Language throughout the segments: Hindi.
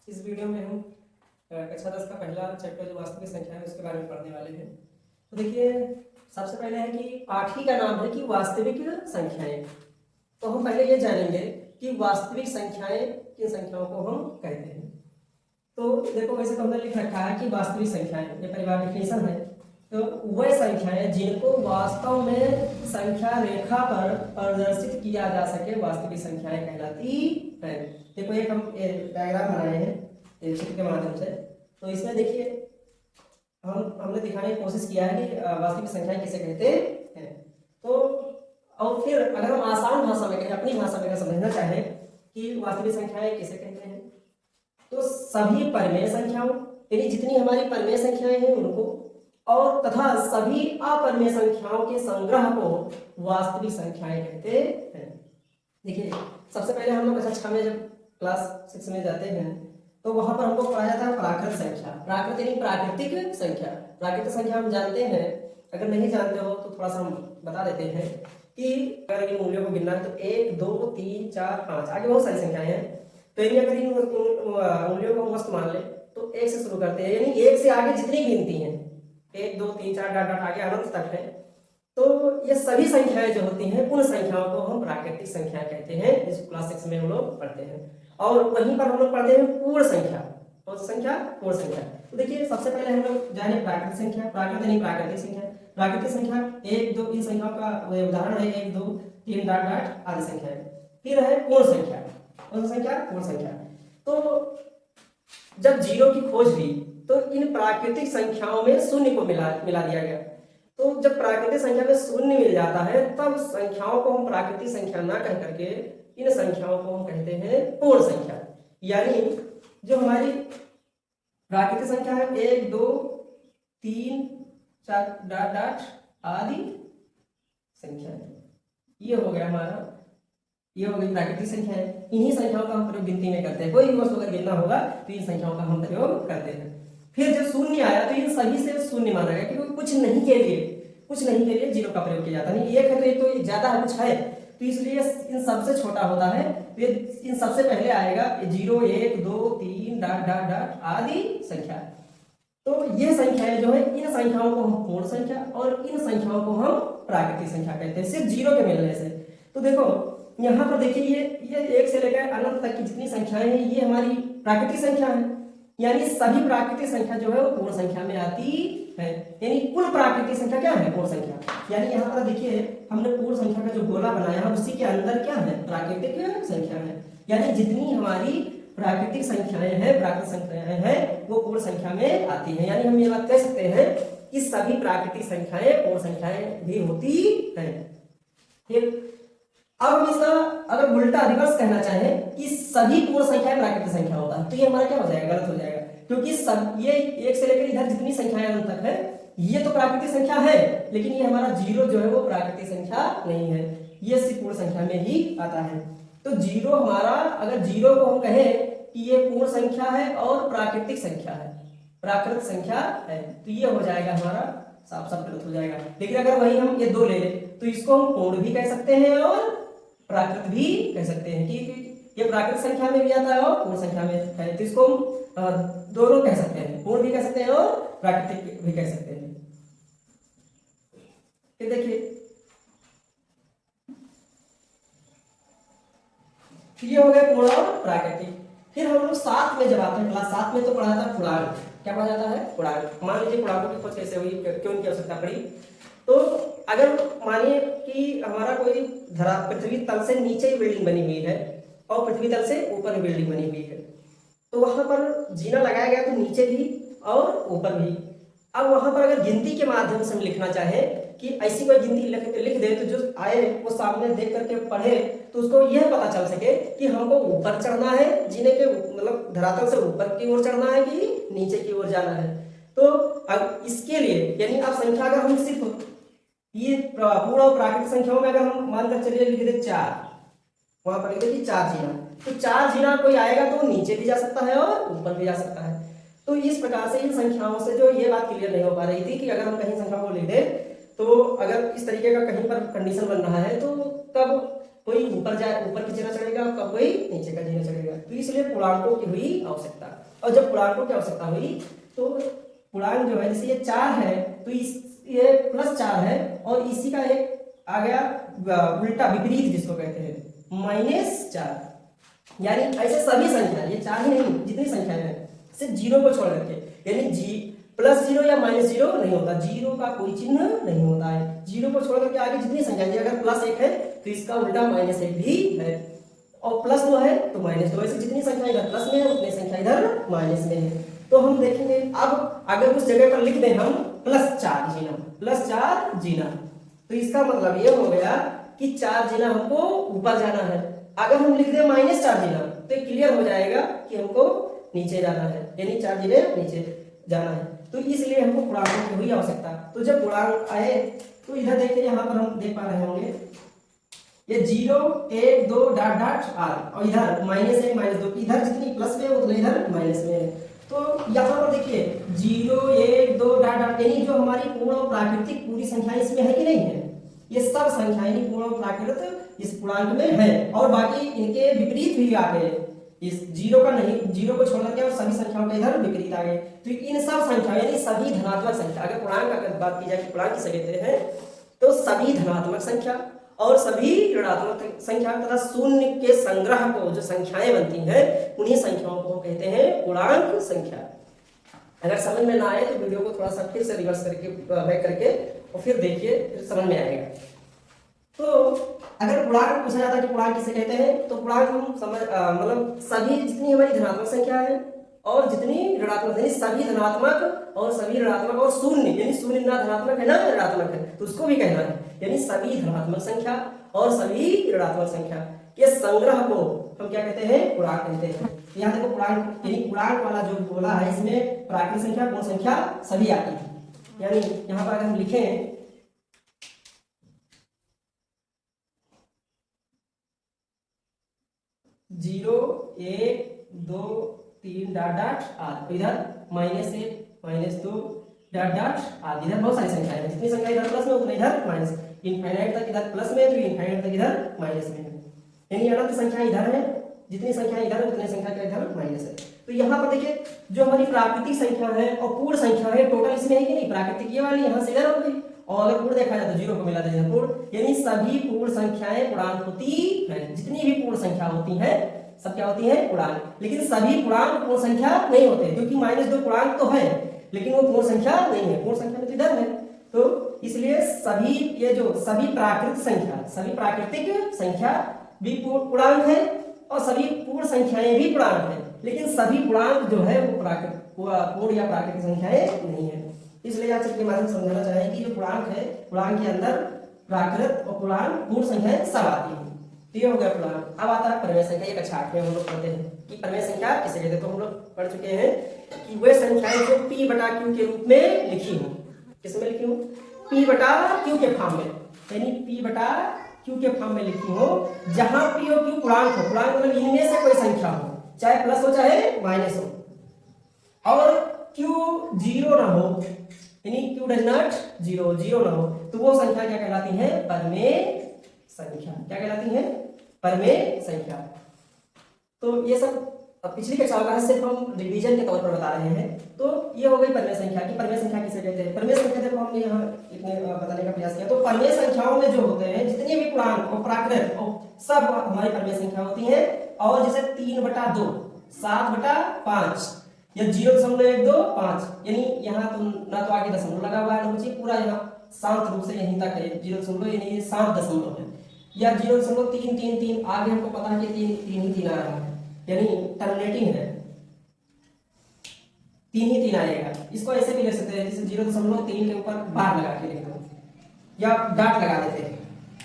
इस वीडियो में हम कक्षा 10 का पहला चैप्टर जो वास्तविक संख्या है उसके बारे में पढ़ने वाले हैं। तो देखिए, सबसे पहले है कि पाठ ही का नाम है कि वास्तविक संख्याएं। तो हम पहले ये जानेंगे कि वास्तविक संख्याएं किन संख्याओं को हम कहते हैं। तो देखो, वैसे तो हमने लिख रखा है कि वास्तविक संख्याएं, ये परिवार डिफिनेशन है। तो वह संख्याएं जिनको वास्तव में संख्या रेखा पर प्रदर्शित किया जा सके वास्तविक संख्याएं कहलाती है। देखो, एक हम डायग्राम बनाए हैं चित्र के माध्यम से। तो इसमें देखिए, हमने दिखाने की कोशिश किया है कि वास्तविक संख्याएं किसे कहते हैं। तो और फिर अगर हम आसान भाषा में कहें, अपनी भाषा में अगर समझना चाहें कि वास्तविक संख्याएं किसे कहते हैं, तो सभी परिमेय संख्याओं, यानी जितनी हमारी परिमेय संख्याएं हैं उनको, और तथा सभी अपरिमेय संख्याओं के संग्रह को वास्तविक संख्याएं कहते हैं। देखिए, सबसे पहले हम लोग कक्षा 6 में जब क्लास 6 में जाते हैं तो वहां पर हमको पढ़ाया जाता है प्राकृत संख्या। प्राकृत यानी प्राकृतिक संख्या। प्राकृतिक संख्या हम जानते हैं, अगर नहीं जानते हो तो थोड़ा सा हम बता देते हैं कि अगर इन मूल्यों को गिनना है तो 1 2 3 4 5 आगे बहुत सारी संख्याएं हैं। तो यदि अगर इन मूल्यों को मस्त मान ले तो 1 से शुरू करते हैं, यानी 1 से आगे जितनी गिनती हैं 1 2 3 4 डाट आगे अनंत तक है। तो ये सभी संख्याएं जो होती हैं उन संख्याओं को हम प्राकृतिक संख्याएं कहते हैं। इस क्लास 6 में हम लोग पढ़ते हैं। और वहीं पर हम लोग पढ़ते हैं पूर्ण संख्या। कौन सी संख्या? पूर्ण संख्या। तो देखिए, सबसे पहले हम लोग जाने प्राकृतिक संख्या। प्राकृतिक नहीं प्राकृतिक संख्या। प्राकृतिक संख्या 1 2 इन संख्याओं का उदाहरण है 1 2 3 डाट डाट आदि संख्याएं। फिर है पूर्ण संख्या। कौन सी संख्या? पूर्ण संख्या। तो जब जीरो की खोज हुई तो इन प्राकृतिक संख्याओं में शून्य को मिला दिया गया। तो जब प्राकृतिक संख्या में शून्य मिल जाता है तब संख्याओं को हम प्राकृतिक संख्या ना कह करके इन संख्याओं को हम कहते हैं पूर्ण संख्या। यानी जो हमारी प्राकृतिक संख्या है 1 2 3 4 डाट डाट आदि संख्या, ये हो गया हमारा, ये हो गई प्राकृतिक संख्या है। इन्हीं संख्याओं का हम प्रयोग गिनती में करते हैं। कोई भी वस्तु अगर गिनना होगा तो इन संख्याओं का हम प्रयोग करते हैं। फिर जब शून्य आया तो इन सभी से शून्य माना गया, क्योंकि कुछ नहीं के लिए जीरो का प्रयोग किया जाता। नहीं, एक है तो एक तो ज्यादा है, कुछ है, तो इसलिए इन सबसे छोटा होता है। तो इन सबसे पहले आएगा 0 1 2 3 डाट डाट डाट आदि संख्या। तो ये संख्याएं जो है, इन संख्याओं को हम पूर्ण संख्या और इन संख्याओं को हम प्राकृतिक संख्या कहते हैं, सिर्फ जीरो के मिलने से। तो देखो यहाँ पर देखिए, ये 1 से लेकर अनंत तक की जितनी संख्याएं हैं ये हमारी प्राकृतिक संख्या है। यानी सभी प्राकृतिक संख्या जो है वो पूर्ण संख्या में आती है। यानी कुल प्राकृतिक संख्या क्या है? पूर्ण संख्या। यानी यहाँ पर देखिए, हमने पूर्ण संख्या का जो गोला बनाया है उसी के अंदर क्या है? प्राकृतिक संख्या है। यानी जितनी हमारी प्राकृतिक संख्याएं हैं, प्राकृतिक संख्याएं हैं, वो पूर्ण संख्या में आती है। यानी हम ये बात कह सकते हैं कि सभी प्राकृतिक संख्याएं पूर्ण संख्याएं भी होती है। ठीक, अब हम इसका अगर उल्टा रिवर्स कहना चाहें कि सभी पूर्ण संख्याएं प्राकृतिक संख्या होता है तो ये हमारा क्या हो जाएगा? गलत हो जाएगा, क्योंकि सब ये 1 से लेकर इधर जितनी संख्याएं अनंत तक है ये तो प्राकृतिक संख्या है, लेकिन ये हमारा जीरो जो है वो प्राकृतिक संख्या नहीं है, ये सिर्फ पूर्ण संख्या में ही आता है। तो जीरो हमारा, अगर जीरो को हम कहें कि ये पूर्ण संख्या है और प्राकृतिक संख्या है, प्राकृत संख्या है, तो ये हो जाएगा हमारा साफ साफ गलत हो जाएगा। लेकिन अगर वही हम ये 2 ले लें तो इसको हम पूर्ण भी कह सकते हैं और प्राकृत भी कह सकते हैं कि ये प्राकृत संख्या में भी आता है और पूर्ण संख्या में है। तो इसको हम दोनों कह सकते हैं, पूर्ण भी कह सकते हैं और प्राकृतिक भी कह सकते हैं। फिर देखिए, ये हो गए पूर्ण और प्राकृतिक। फिर हम लोग 7 में जब आते हैं, क्लास 7 में तो पढ़ा जाता है पूर्णांक। क्या पढ़ा जाता है? पूर्णांक। मान लीजिए पूर्णांकों की खोज कैसे हुई, क्यों इनकी आवश्यकता पड़ी। तो अगर मानिए कि हमारा कोई पृथ्वी तल से नीचे ही बिल्डिंग बनी हुई है और पृथ्वी तल से ऊपर बिल्डिंग बनी हुई है, तो वहां पर जीना लगाया गया तो नीचे भी और ऊपर भी। अब वहां पर अगर गिनती के माध्यम से हम लिखना चाहे कि ऐसी कोई गिनती लिख दे तो जो आए वो सामने देख करके पढ़े तो उसको यह पता चल सके कि हमको ऊपर चढ़ना है, जीने के मतलब धरातल से ऊपर की ओर चढ़ना है कि नीचे की ओर जाना है। तो अब इसके लिए, यानी आप संख्या अगर हम सिर्फ ये पूर्ण और प्राकृतिक संख्याओं में अगर हम मानकर चलिए लिख दे 4, वहां पर लिख दे कि 4 जीना, तो 4 जीना कोई आएगा तो नीचे भी जा सकता है और ऊपर भी जा सकता है। तो इस प्रकार से इन संख्याओं से जो ये बात क्लियर नहीं हो पा रही थी कि अगर हम कहीं संख्या को लिख दे तो अगर इस तरीके का कहीं पर कंडीशन बन रहा है तो तब कोई ऊपर की जगह चढ़ेगा, कोई नीचे का जगह चढ़ेगा। तो इसलिए पूर्णांकों की हुई आवश्यकता। और जब पूर्णांकों की आवश्यकता हुई तो पूर्णांक जो है, जैसे ये 4 है तो ये +4 है, और इसी का एक आ गया उल्टा विपरीत जिसको कहते हैं -4। यानी ऐसे सभी संख्या, ये 4 ही नहीं, जितनी संख्याएं हैं सिर्फ 0 को छोड़ करके, यानी +0 या -0 नहीं होता, 0 का कोई चिन्ह नहीं होता है। 0 को छोड़ करके आगे जितनी संख्या है, अगर +1 है तो इसका उल्टा -1 भी है, और +2 है तो -2, ऐसे जितनी संख्या इधर प्लस में है उतनी संख्या इधर माइनस में है। तो हम देखेंगे अब अगर उस जगह पर लिख दें हम +4 जीना, तो इसका मतलब ये हो गया कि 4 जीना हमको ऊपर जाना है। अगर हम लिख दें -4 जीना तो क्लियर हो जाएगा कि हमको नीचे जाना है, यानी 4 जीने नीचे जाना है। तो इसलिए हमको पूर्णांकों की हुई आवश्यकता। तो जब पूर्णांक आए तो इधर देखिए, यहाँ पर हम देख पा रहे होंगे ये 0 1 2 डॉट डॉट r, और इधर -1 -2, इधर जितनी प्लस में है उतनी इधर माइनस में है। तो यहाँ पर देखिए 0 1 2 डॉट डॉट, यानी जो हमारी पूर्ण और प्राकृतिक पूरी संख्याएं इसमें है कि नहीं है, ये सब संख्याएं पूर्ण और प्राकृत इस पूर्णांक में है, और बाकी इनके विपरीत भी आ गए, इस 0 का नहीं, 0 को छोड़ करके और सभी संख्याओं के इधर विपरीत आ गए। तो इन सब संख्याओं यानी सभी धनात्मक संख्या, अगर पूर्णांक की बात की जाए, पूर्णांक किसे कहते हैं, तो सभी धनात्मक संख्या और सभी ऋणात्मक संख्या तथा शून्य के संग्रह को जो संख्याएं बनती हैं, उन्हीं संख्याओं को कहते हैं पूर्णांक संख्या। अगर समझ में ना आए तो वीडियो को थोड़ा सा फिर से रिवर्स करके बैक करके और फिर देखिए, फिर समझ में आएगा। तो अगर पूर्णांक पूछा जाता है कि पूर्णांक किसे कहते हैं, तो पूर्णांक हम समझ मतलब सभी जितनी हमारी धनात्मक संख्या है और जितनी ऋणात्मक, यानी सभी धनात्मक और सभी ऋणात्मक, और शून्य यानी शून्य ना धनात्मक है ना ऋणात्मक है तो उसको भी कहना है, यानी सभी धनात्मक संख्या और सभी ऋणात्मक संख्या के संग्रह को हम क्या कहते हैं, पूर्णांक कहते हैं। तो यहाँ देखो पूर्णांक, यानी पूर्णांक वाला जो बोला है इसमें प्राकृत संख्या पूर्ण संख्या सभी आती है। यानी यहाँ पर अगर हम लिखें 0 1 2 3 डॉट डॉट r, इधर -1 -2 डॉट डॉट r, इधर बहुत सारी संख्याएं हैं, जितनी संख्या इधर प्लस में उतनी इधर माइनस, इनफाइनाइट तक इधर प्लस में तो इनफाइनाइट तक इधर माइनस में है, यानी अनंत संख्या इधर है, जितनी संख्या इधर उतनी संख्या का इधर माइनस है। तो यहाँ पर देखिए जो हमारी प्राकृतिक संख्या है और पूर्ण संख्या है, टोटल इसमें है कि नहीं, प्राकृतिक ये वाली यहाँ से इधर हो गई, और अगर पूर्ण देखा जाए तो 0 को मिला देना पूर्ण, यानी सभी पूर्ण संख्याएं पूर्णांक होती हैं, जितनी भी पूर्ण संख्या होती हैं सब क्या होती है, पूर्णांक। लेकिन सभी पूर्णांक पूर्ण संख्या नहीं होते, क्योंकि -2 पूर्णांक तो है लेकिन वो पूर्ण संख्या नहीं है, पूर्ण संख्या में तो इधर है। तो इसलिए सभी ये जो सभी प्राकृतिक संख्या, सभी प्राकृतिक संख्या भी पूर्णांक है और सभी पूर्ण संख्याएं भी पूर्णांक है, लेकिन सभी पूर्णांक जो है वो पूर्ण या प्राकृतिक संख्याएं नहीं है। इसलिए यहाँ चित्र के माध्यम से समझाना चाहें कि जो पूर्णांक है, पूर्णांक के अंदर प्राकृत और पूर्णांक पूर्ण संख्याएं सब आती है। तो ये हो गया पूर्णांक। अब आता है परिमेय संख्या। ये कक्षा 8 में हम लोग पढ़ते हैं कि परिमेय संख्या किसे कहते हैं। तो हम लोग पढ़ चुके हैं कि वे संख्याएं जो p/q के रूप में लिखी हूं, किसमें लिखी हूं, p/q के फॉर्म में, यानी p/q के फॉर्म में लिखी हो, जहां p और q पूर्णांक हो, पूर्णांक मतलब इनमें से कोई संख्या हो, चाहे प्लस हो चाहे माइनस हो, और q 0 ना हो, यानी q डज नॉट 0 ना हो, तो वो संख्या क्या कहलाती है, परिमेय संख्या। क्या कहलाती है, परिमेय संख्या। तो ये सब पिछली कक्षाओं का सिर्फ हम रिवीजन के तौर पर बता रहे हैं। तो ये हो गई परिमेय संख्या की। परिमेय संख्या किसे कहते हैं, परिमेय संख्या देखो हमने यहाँ इतने बताने का प्रयास किया। तो परिमेय संख्याओं में जो होते हैं जितने भी पूर्णांक और प्राकृत और सब हमारी परिमेय संख्या होती है। और जैसे 3/2, 7/5 या 0.125, यानी यहाँ तो ना तो आगे दशमलव लगा हुआ है, ना पूरा यहाँ शांत रूप से यहीं तक है 0, यानी 7 दशमलव है, या 0.333 आगे हमको पता है कि 3 आ रहा है, यानी टर्मिनेटिंग है, 3 आएगा। इसको ऐसे भी लिख सकते हैं, जैसे 0.3 के ऊपर बार लगा के लिख दो या डॉट लगा देते हैं।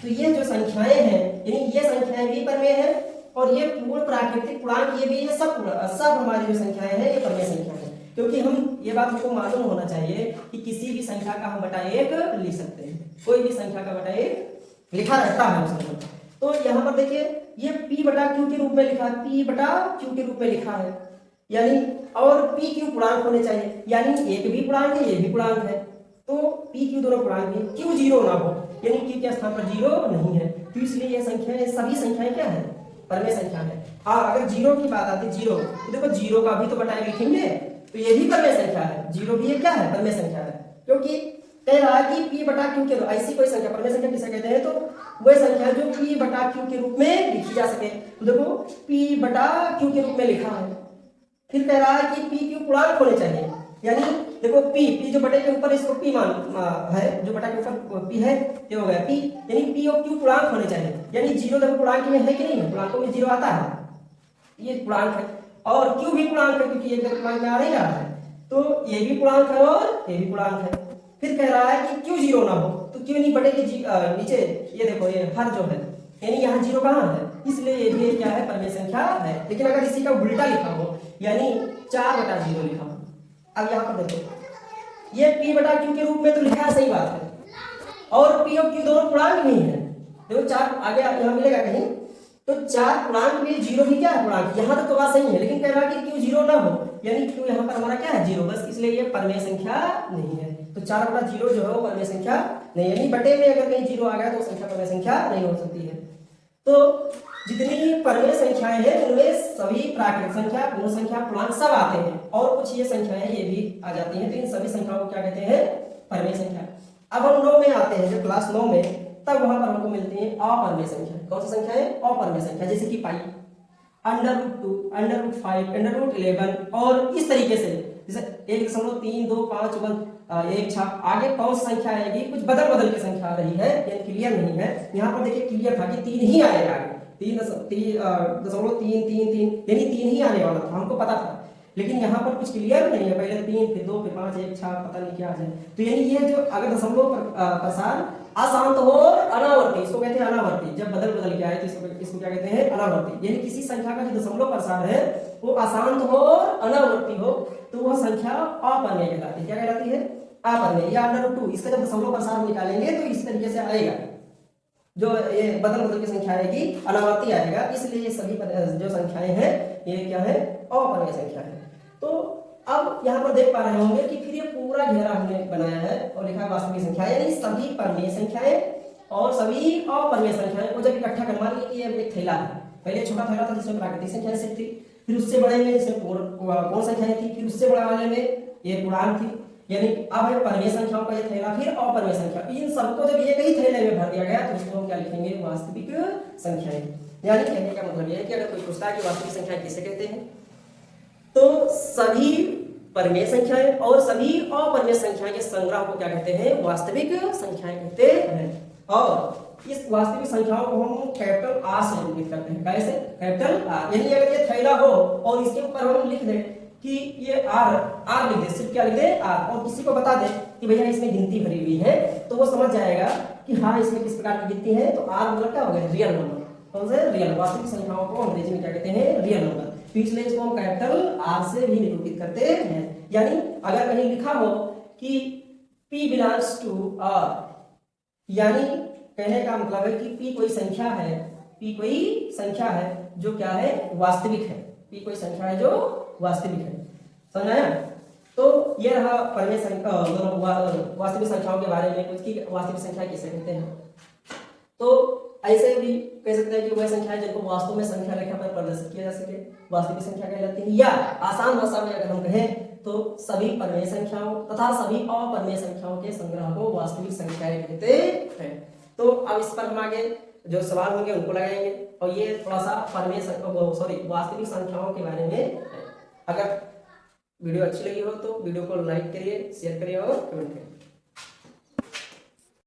तो ये जो संख्याएं हैं, यानी ये संख्याएं भी परिमेय है और ये पूर्ण प्राकृतिक पूर्णांक ये भी है, सब हमारी जो संख्याएं हैं ये परिमेय संख्या है। क्योंकि हम ये बात हमको मालूम होना चाहिए कि किसी भी संख्या का हम बटा 1 लिख सकते हैं, कोई भी संख्या का बटा 1 लिखा रहता है उसमें। तो यहाँ पर देखिए ये p/q के रूप में लिखा है, p/q के रूप में लिखा है, यानी और pq पूर्णांक होने चाहिए, यानी एक भी पूर्णांक है ये भी पूर्णांक है, तो pq दोनों पूर्णांक है। q 0 ना हो, यानी q के स्थान पर 0 नहीं है, तो इसलिए ये संख्याएं सभी संख्याएं क्या है, परमेय संख्या है। हाँ अगर जीरो की बात आती है, जीरो तो देखो जीरो का भी तो बटाई लिखेंगे, तो ये भी परमेय संख्या है, जीरो भी ये क्या है, परमेय संख्या है। क्योंकि कह रहा है कि p बटा q के रूप, ऐसी कोई संख्या परमेय संख्या किसे कहते हैं, तो वह संख्या जो p बटा q के रूप में लिखी जा सके। तो देखो p बटा q के रूप में लिखा है, फिर कह रहा है कि p q पूर्णांक होने चाहिए, यानी देखो p जो बटे के ऊपर इसको p मान है, जो बटा के ऊपर p है ये हो गया p, यानी p और q पूर्णांक होने चाहिए। यानी जीरो देखो पूर्णांक में है कि नहीं है, पूर्णांकों में जीरो आता है, ये पूर्णांक है, और q भी पूर्णांक है क्योंकि ये पूर्णांक में आ नहीं रहा है, तो ये भी पूर्णांक है और ये भी पूर्णांक है। फिर कह रहा है कि क्यों जीरो ना हो, तो क्यों नहीं बटे के नीचे ये देखो ये हर जो है, यानी यहाँ जीरो कहाँ है, इसलिए ये भी क्या है, परमेय संख्या है। लेकिन अगर इसी का उल्टा लिखा हो, यानी 4/0 लिखा हो, अब यहाँ पर देखो ये p बटा q के रूप में तो लिखा है, सही बात है, और p और q दोनों पूर्णांक नहीं है, देखो 4 आगे यहाँ मिलेगा कहीं, तो 4 पूर्णांक में जीरो भी क्या है पूर्णांक, यहाँ तक तो बात सही है, लेकिन कह रहा है कि q जीरो ना हो, यानी q यहाँ पर हमारा क्या है, जीरो, बस इसलिए ये परमेय संख्या नहीं है। तो 4/0 जो है वो परमेय संख्या नहीं, यानी बटे में अगर कहीं जीरो आ गया तो संख्या परमेय संख्या नहीं हो सकती है। तो जितनी परमेय संख्याएं हैं उनमें सभी प्राकृत संख्या, पूर्ण संख्या, पूर्णांक सब आते हैं, और कुछ ये संख्याएं ये भी आ जाती हैं, तो इन सभी संख्याओं को क्या कहते हैं, परमेय संख्या। अब हम 9 में आते हैं, जब क्लास 9 में, तब वहां पर हमको मिलती है अपरमेय संख्या। कौन सी संख्या है, अपरमेय संख्या, जैसे कि पाई, √2, √5, √11 और इस तरीके से, जैसे 1.3, 2, 5, 1, 6, आगे कौन सी संख्या आएगी, कुछ बदल बदल के संख्या आ रही है, यानी क्लियर नहीं है। यहाँ पर देखिए क्लियर था कि 3 ही आएगा, 3.333 यानी 3 ही आने वाला था, हमको पता था, लेकिन यहाँ पर कुछ क्लियर नहीं है, पहले 3 फिर 2 फिर 5 1 6 पता नहीं क्या आ जाए। तो यानी ये जो अगर दशमलव प्रसार अशांत हो और अनावर्ती, इसको कहते हैं अनावर्ती, जब बदल बदल के आए तो इसको क्या कहते हैं, अनावर्ती। यानी किसी संख्या का जो दशमलव प्रसार है वो अशांत हो और अनावर्ती हो तो वह संख्या अपरमेय कहलाती है। क्या कहलाती है, अपरमेय। या √2, इसका जब दशमलव प्रसार निकालेंगे तो इस तरीके से आएगा, जो ये बदल बदल की संख्या आएगी, अनावर्ती आएगा, इसलिए ये सभी जो संख्याएं हैं ये क्या है, अपरमेय संख्या है। तो अब यहाँ पर देख पा रहे होंगे कि फिर ये पूरा घेरा हमने बनाया है और लिखा है वास्तविक संख्या, यानी सभी परमेय संख्याएं और सभी अपरमेय संख्याएं को जब इकट्ठा कर, मान लीजिए कि एक थैला है, पहले छोटा थैला था जिसमें प्राकृतिक संख्याएं सेट थी, फिर उससे बड़े में जिसमें पूर्ण संख्याएं थी, फिर उससे बड़े वाले में ये पूर्णांक थी, यानी अब है परमेय संख्याओं का ये थैला, फिर अपरमेय संख्या, इन सबको जब एक ही थैले में भर दिया गया तो उसको हम क्या लिखेंगे, वास्तविक संख्याएं। यानी कहने का मतलब यह है कि अगर कोई पूछता है कि वास्तविक संख्या किसे कहते हैं, तो सभी परमेय संख्याएं और सभी अपरमेय संख्याएं के संग्रह को क्या कहते हैं, वास्तविक संख्याएं कहते हैं। और इस वास्तविक संख्याओं को हम कैपिटल आर से निरूपित करते हैं, कैसे, कैपिटल आर। यानी अगर ये थैला हो और इसके ऊपर हम लिख दें कि ये आर लिख दे, सिर्फ क्या लिख दे, आर, और किसी को बता दे कि भैया इसमें गिनती भरी हुई है, तो वो समझ जाएगा कि हाँ इसमें किस प्रकार की गिनती है। तो आर मतलब क्या हो गया, रियल नंबर। कौन से, रियल। वास्तविक संख्याओं को अंग्रेजी में क्या कहते हैं, रियल नंबर। तो इसलिए इसको हम कैपिटल आर से भी निरूपित करते हैं। यानी अगर कहीं लिखा हो कि P belongs to R, यानी कहने का मतलब है कि P कोई संख्या है, P कोई संख्या है जो क्या है, वास्तविक है, P कोई संख्या है जो वास्तविक है, समझ आया। तो ये रहा परमेय संख्या, वास्तविक संख्याओं के बारे में कुछ की वास्तविक संख्या किसे कहते हैं। तो ऐसे भी कह सकते हैं कि वह संख्या है जिनको वास्तव में संख्या रेखा पर प्रदर्शित किया जा सके, वास्तविक संख्या कहलाती है। या आसान भाषा में अगर हम कहें तो सभी परमेय संख्याओं तथा सभी अपरमेय संख्याओं के संग्रह को वास्तविक संख्याएं कहते हैं। तो अब इस पर हम आगे जो सवाल होंगे उनको लगाएंगे, और ये थोड़ा सा वास्तविक संख्याओं के बारे में है। अगर वीडियो अच्छी लगी हो तो वीडियो को लाइक करिए, शेयर करिए और कमेंट करिए।